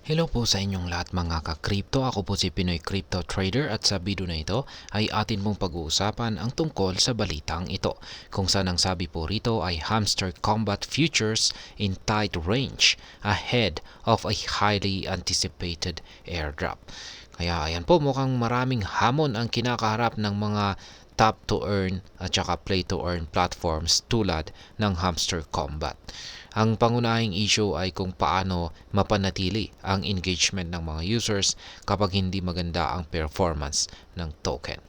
Hello po sa inyong lahat mga ka-crypto. Ako po si Pinoy Crypto Trader at sa video na ito ay atin pong pag-uusapan ang tungkol sa balitang ito. Kung saan ang sabi po rito ay Hamster Combat Futures in tight range ahead of a highly anticipated airdrop. Kaya ayan po, mukhang maraming hamon ang kinakaharap ng mga tap to earn at saka play to earn platforms tulad ng Hamster Combat. Ang pangunahing issue ay kung paano mapanatili ang engagement ng mga users kapag hindi maganda ang performance ng token.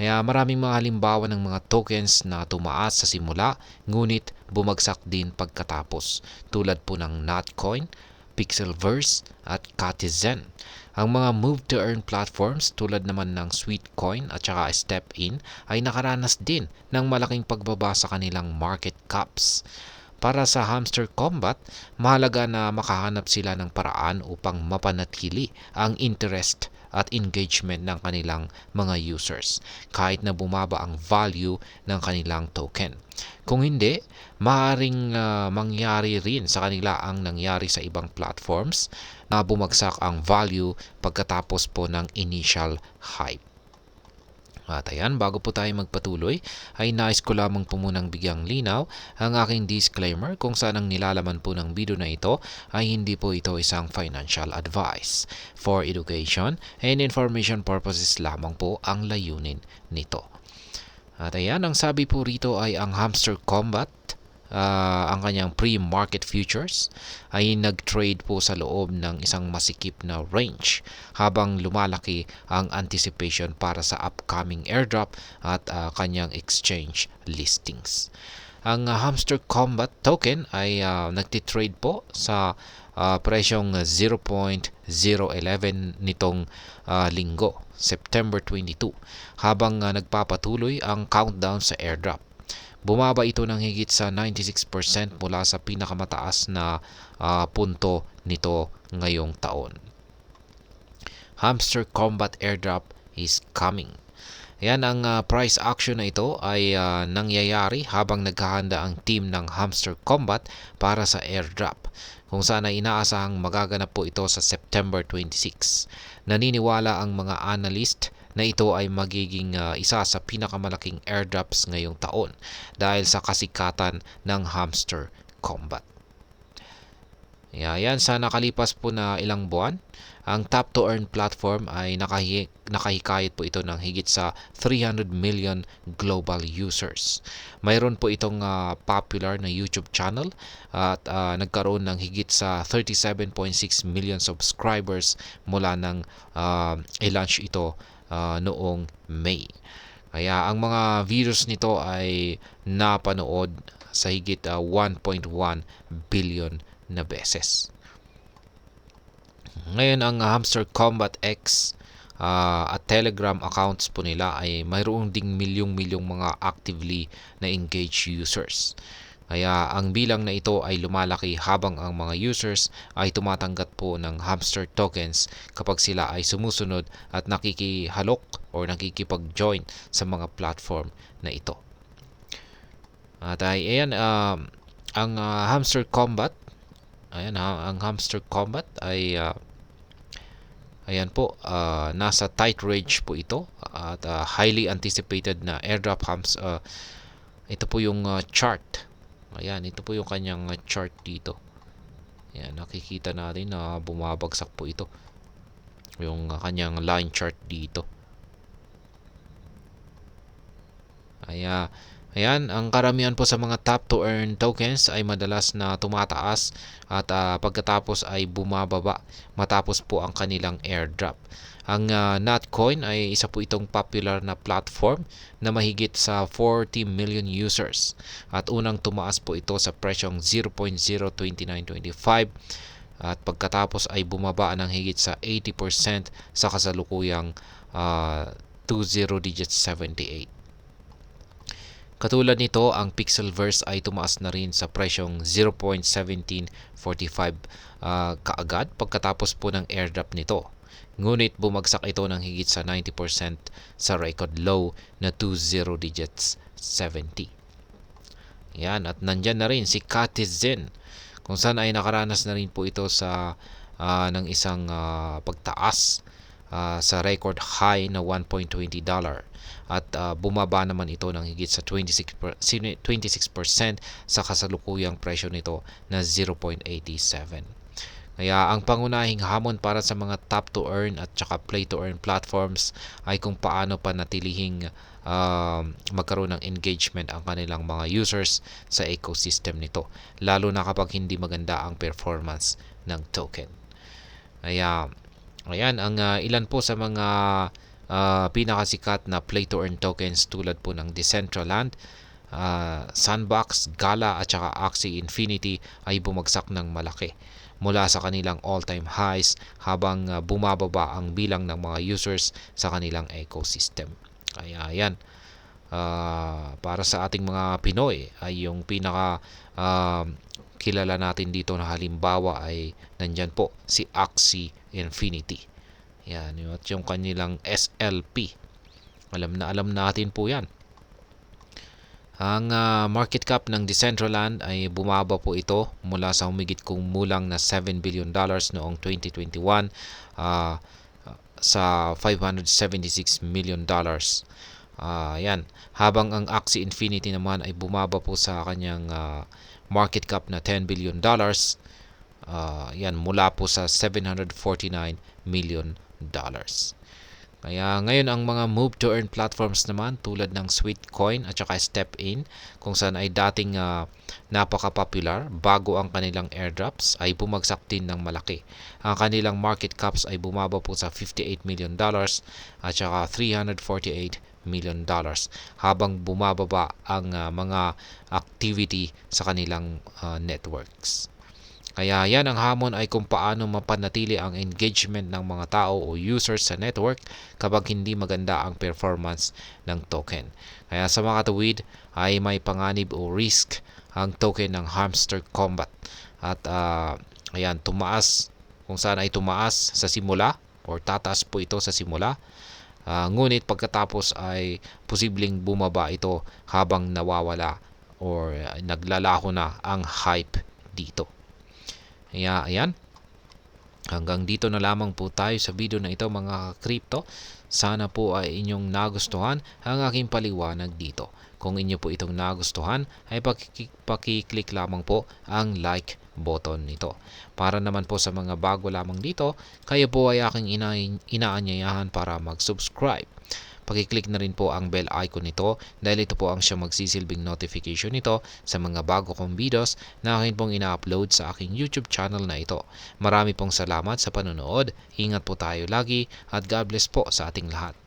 Kaya maraming mga halimbawa ng mga tokens na tumaas sa simula ngunit bumagsak din pagkatapos tulad po ng Notcoin, Pixelverse at Katizen. Ang mga move-to-earn platforms tulad naman ng Sweetcoin at saka Step-in ay nakaranas din ng malaking pagbaba sa kanilang market caps. Para sa Hamster Combat, mahalaga na makahanap sila ng paraan upang mapanatili ang interest at engagement ng kanilang mga users kahit na bumaba ang value ng kanilang token. Kung hindi, maaaring mangyari rin sa kanila ang nangyari sa ibang platforms na bumagsak ang value pagkatapos po ng initial hype. At ayan, bago po tayo magpatuloy, ay nais ko lamang po munang bigyang linaw ang aking disclaimer kung saan ang nilalaman po ng video na ito ay hindi po ito isang financial advice. For education and information purposes lamang po ang layunin nito. At ayan, ang sabi po rito ay ang Hamster Combat, ang kanyang pre-market futures ay nag-trade po sa loob ng isang masikip na range habang lumalaki ang anticipation para sa upcoming airdrop at kanyang exchange listings. Ang Hamster Combat token ay nagtitrade po sa presyong 0.011 nitong linggo, September 22, habang nagpapatuloy ang countdown sa airdrop. Bumaba ito ng higit sa 96% mula sa pinakamataas na punto nito ngayong taon. Hamster Combat Airdrop is coming. Yan ang price action na ito ay nangyayari habang naghahanda ang team ng Hamster Combat para sa airdrop, kung saan ay inaasahang magaganap po ito sa September 26. Naniniwala ang mga analyst na ito ay magiging isa sa pinakamalaking airdrops ngayong taon dahil sa kasikatan ng Hamster Combat. Yan, sa nakalipas po na ilang buwan, ang Tap to Earn platform ay nakahikayat po ito ng higit sa 300 million global users. Mayroon po itong popular na YouTube channel at nagkaroon ng higit sa 37.6 million subscribers mula nang i-launch ito noong May. Kaya ang mga videos nito ay napanood sa higit 1.1 billion na beses. Ngayon ang Hamster Combat X at Telegram accounts po nila ay mayroong ding milyong-milyong mga actively na engaged users. Kaya ang bilang na ito ay lumalaki habang ang mga users ay tumatanggap po ng Hamster tokens kapag sila ay sumusunod at nakikihalok o nakikipag-join sa mga platform na ito. At ayan, ang Hamster Combat, ang Hamster Combat ay ayan po, nasa tight range po ito at highly anticipated na airdrop ito po yung chart. Ayan, ito po yung kanyang chart dito. Ayan, nakikita natin na bumabagsak po ito. Yung kanyang line chart dito. Ayan, ang karamihan po sa mga tap to earn tokens ay madalas na tumataas at pagkatapos ay bumababa matapos po ang kanilang airdrop. Ang Notcoin ay isa po itong popular na platform na mahigit sa 40 million users at unang tumaas po ito sa presyong 0.02925 at pagkatapos ay bumaba ng higit sa 80% sa kasalukuyang 20 digits 78. Katulad nito, ang Pixelverse ay tumaas na rin sa presyong 0.1745 kaagad pagkatapos po ng airdrop nito. Ngunit bumagsak ito ng higit sa 90% sa record low na 20 digits 70. Yan, at nandyan na rin si Katizen kung saan ay nakaranas na rin po ito sa ng isang pagtaas sa record high na $1.20 at bumaba naman ito ng higit sa 26% sa kasalukuyang presyo nito na 0.87. Kaya ang pangunahing hamon para sa mga top to earn at saka play to earn platforms ay kung paano panatilihing magkaroon ng engagement ang kanilang mga users sa ecosystem nito, lalo na kapag hindi maganda ang performance ng token. Kaya ayan ang ilan po sa mga pinakasikat na play to earn tokens tulad po ng Decentraland, Sandbox, Gala at saka Axie Infinity ay bumagsak ng malaki mula sa kanilang all-time highs habang bumababa ang bilang ng mga users sa kanilang ecosystem. Kaya yan, para sa ating mga Pinoy ay yung pinaka kilala natin dito na halimbawa ay nandyan po si Axie Infinity. Yan, yung kanilang SLP. Alam natin po yan. Ang market cap ng Decentraland ay bumaba po ito mula sa humigit kumulang na $7 billion noong 2021 sa $576 million. Yan. Habang ang Axie Infinity naman ay bumaba po sa kanyang market cap na $10 billion. Yan, mula po sa $749 million. Kaya ngayon ang mga move to earn platforms naman tulad ng Sweetcoin at saka StepIn kung saan ay dating napaka-popular bago ang kanilang airdrops ay bumagsak din ng malaki. Ang kanilang market caps ay bumaba po sa $58 million at saka $348 million habang bumababa ang mga activity sa kanilang networks. Kaya yan ang hamon ay kung paano mapanatili ang engagement ng mga tao o users sa network kapag hindi maganda ang performance ng token. Kaya sa mga katuwid ay may panganib o risk ang token ng Hamster Combat. At ayan, tumaas kung saan ay tumaas sa simula or tataas po ito sa simula. Ngunit pagkatapos ay posibleng bumaba ito habang nawawala or naglalaho na ang hype dito. Kaya ayan, hanggang dito na lamang po tayo sa video na ito mga crypto. Sana po ay inyong nagustuhan ang aking paliwanag dito. Kung inyo po itong nagustuhan ay pakiclick lamang po ang like button nito. Para naman po sa mga bago lamang dito, kayo po ay aking inaanyayahan para mag-subscribe. Pakiclick na rin po ang bell icon nito dahil ito po ang siyang magsisilbing notification nito sa mga bago kong videos na akin pong ina-upload sa aking YouTube channel na ito. Marami pong salamat sa panonood. Ingat po tayo lagi at God bless po sa ating lahat.